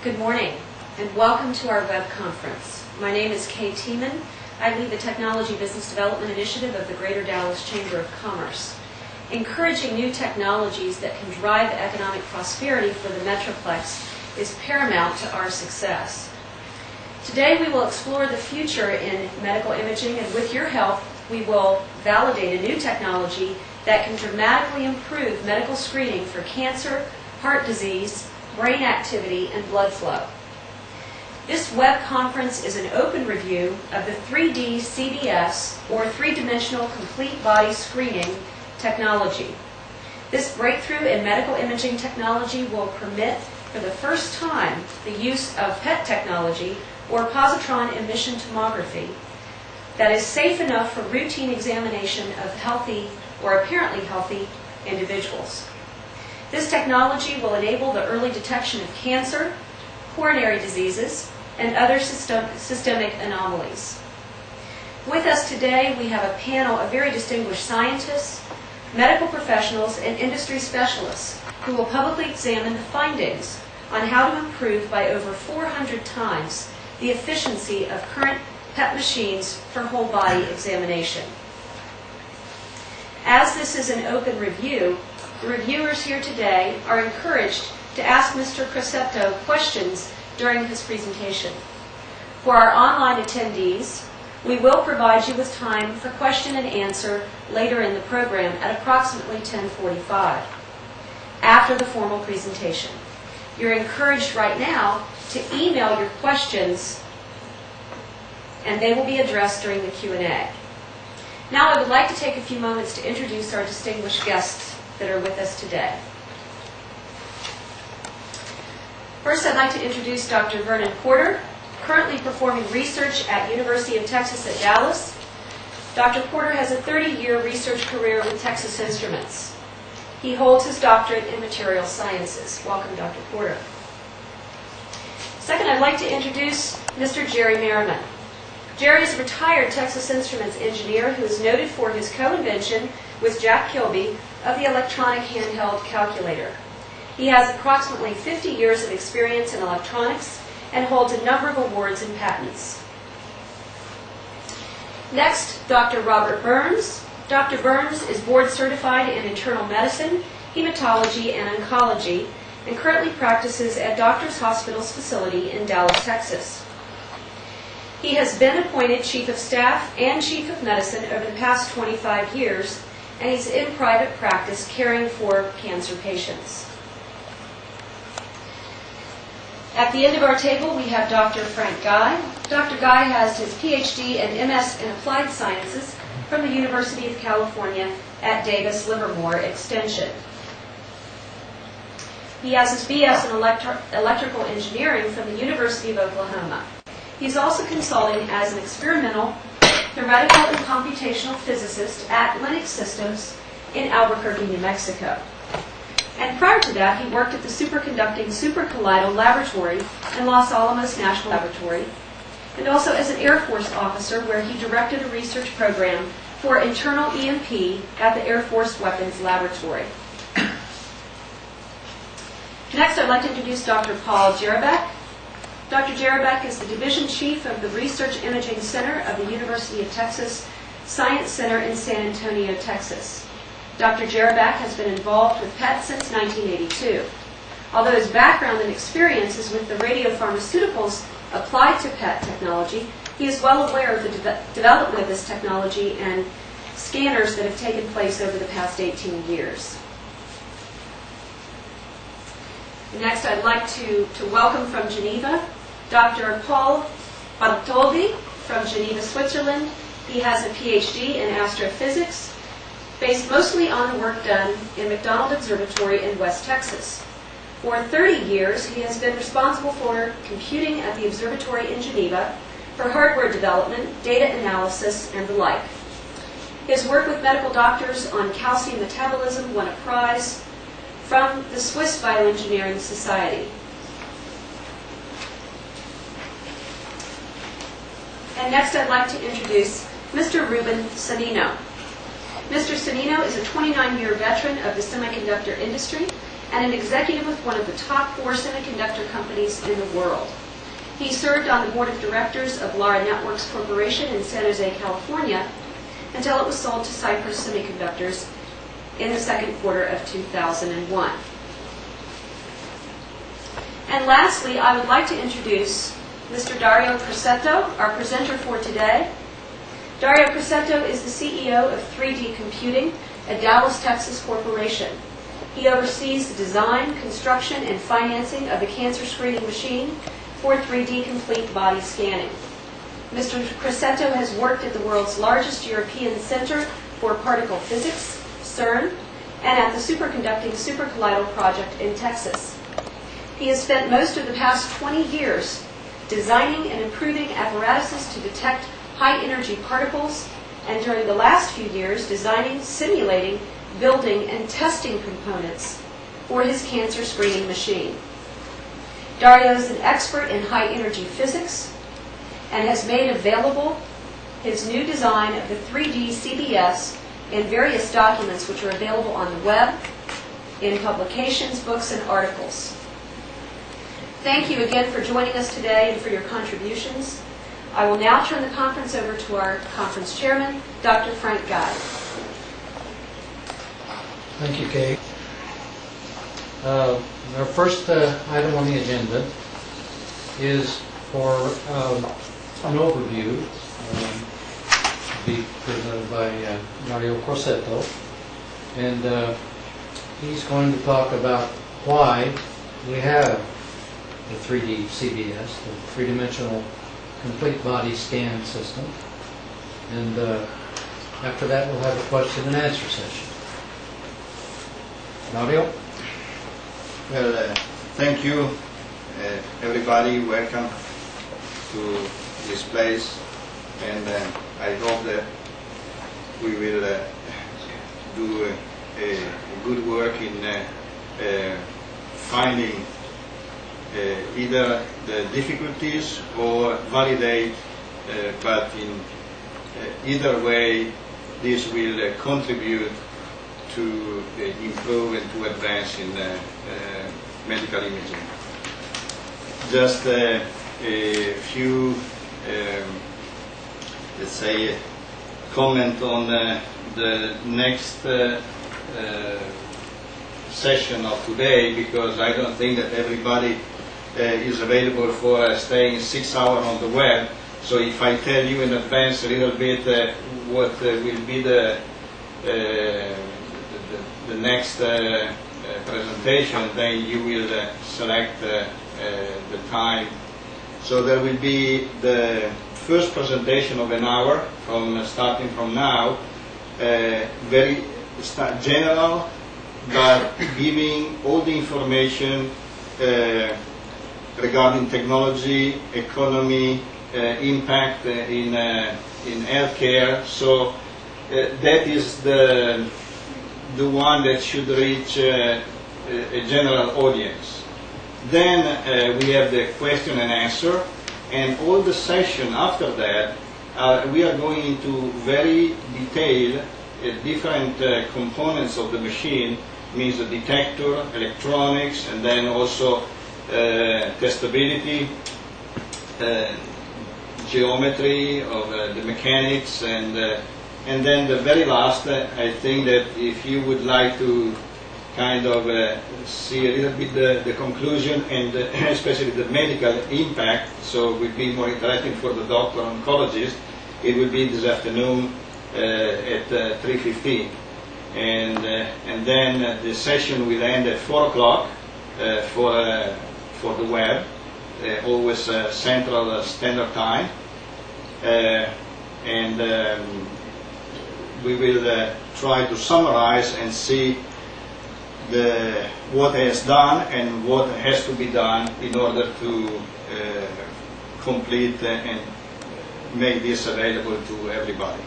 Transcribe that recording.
Good morning, and welcome to our web conference. My name is Kay Tiemann. I lead the Technology Business Development Initiative of the Greater Dallas Chamber of Commerce. Encouraging new technologies that can drive economic prosperity for the Metroplex is paramount to our success. Today we will explore the future in medical imaging, and with your help, we will validate a new technology that can dramatically improve medical screening for cancer, heart disease, brain activity, and blood flow. This web conference is an open review of the 3D CBS, or three-dimensional complete body screening technology. This breakthrough in medical imaging technology will permit, for the first time, the use of PET technology, or positron emission tomography, that is safe enough for routine examination of healthy or apparently healthy individuals. This technology will enable the early detection of cancer, coronary diseases, and other systemic anomalies. With us today, we have a panel of very distinguished scientists, medical professionals, and industry specialists who will publicly examine the findings on how to improve by over 400 times the efficiency of current PET machines for whole body examination. As this is an open review, the reviewers here today are encouraged to ask Mr. Crosetto questions during his presentation. For our online attendees, we will provide you with time for question and answer later in the program at approximately 10:45, after the formal presentation. You're encouraged right now to email your questions, and they will be addressed during the Q&A. Now I would like to take a few moments to introduce our distinguished guests that are with us today. First, I'd like to introduce Dr. Vernon Porter, currently performing research at University of Texas at Dallas. Dr. Porter has a 30-year research career with Texas Instruments. He holds his doctorate in materials sciences. Welcome, Dr. Porter. Second, I'd like to introduce Mr. Jerry Merriman. Jerry is a retired Texas Instruments engineer who is noted for his co-invention with Jack Kilby of the electronic handheld calculator. He has approximately 50 years of experience in electronics and holds a number of awards and patents. Next, Dr. Robert Burns. Dr. Burns is board certified in internal medicine, hematology, and oncology, and currently practices at Doctors Hospital's facility in Dallas, Texas. He has been appointed Chief of Staff and Chief of Medicine over the past 25 years, and he's in private practice caring for cancer patients. At the end of our table, we have Dr. Frank Guy. Dr. Guy has his PhD and MS in Applied Sciences from the University of California at Davis Livermore Extension. He has his BS in Electrical Engineering from the University of Oklahoma. He's also consulting as an experimental, theoretical, and computational physicist at Linux Systems in Albuquerque, New Mexico. And prior to that, he worked at the Superconducting Supercollider Laboratory in Los Alamos National Laboratory, and also as an Air Force officer where he directed a research program for internal EMP at the Air Force Weapons Laboratory. Next, I'd like to introduce Dr. Paul Jerabek. Dr. Jerabek is the Division Chief of the Research Imaging Center of the University of Texas Science Center in San Antonio, Texas. Dr. Jerabek has been involved with PET since 1982. Although his background and experience is with the radiopharmaceuticals applied to PET technology, he is well aware of the development of this technology and scanners that have taken place over the past 18 years. Next, I'd like to welcome from Geneva, Dr. Paul Bartholdi from Geneva, Switzerland. He has a PhD in astrophysics, based mostly on the work done in McDonald Observatory in West Texas. For 30 years, he has been responsible for computing at the observatory in Geneva, for hardware development, data analysis, and the like. His work with medical doctors on calcium metabolism won a prize from the Swiss Bioengineering Society. And next I'd like to introduce Mr. Ruben Sanino. Mr. Sanino is a 29-year veteran of the semiconductor industry and an executive with one of the top 4 semiconductor companies in the world. He served on the board of directors of Lara Networks Corporation in San Jose, California, until it was sold to Cypress Semiconductors in the second quarter of 2001. And lastly, I would like to introduce Mr. Dario Crosetto, our presenter for today. Dario Crosetto is the CEO of 3D Computing, a Dallas, Texas corporation. He oversees the design, construction, and financing of the cancer screening machine for 3D complete body scanning. Mr. Crosetto has worked at the world's largest European Center for Particle Physics, CERN, and at the Superconducting Supercolloidal Project in Texas. He has spent most of the past 20 years designing and improving apparatuses to detect high-energy particles, and during the last few years designing, simulating, building, and testing components for his cancer screening machine. Dario is an expert in high-energy physics and has made available his new design of the 3D CBS in various documents which are available on the web, in publications, books, and articles. Thank you again for joining us today and for your contributions. I will now turn the conference over to our conference chairman, Dr. Frank Guy. Thank you, Kate. Our first item on the agenda is for an overview to be presented by Dario Crosetto, and he's going to talk about why we have the 3D CBS, the three-dimensional complete body scan system, and after that we'll have a question and answer session. Dario? Well, thank you, everybody. Welcome to this place, and I hope that we will do a good work in finding either the difficulties or validate, but in either way this will contribute to improve and to advance in medical imaging. Just a few, let's say, comment on the next session of today, because I don't think that everybody is available for staying 6 hours on the web. So if I tell you in advance a little bit what will be the next presentation, then you will select the time. So there will be the first presentation of an hour starting from now, very general, but giving all the information regarding technology, economy, impact in healthcare. So that is the one that should reach a general audience. Then we have the question and answer, and all the session after that we are going into very detailed different components of the machine, means the detector, electronics, and then also testability, geometry of the mechanics, and then the very last, I think that if you would like to kind of see a little bit the conclusion, and especially the medical impact, so it will be more interactive for the doctor oncologist, it will be this afternoon at 3:15. And then the session will end at 4 o'clock for the web, always Central Standard Time. We will try to summarize and see what has done and what has to be done in order to complete and make this available to everybody.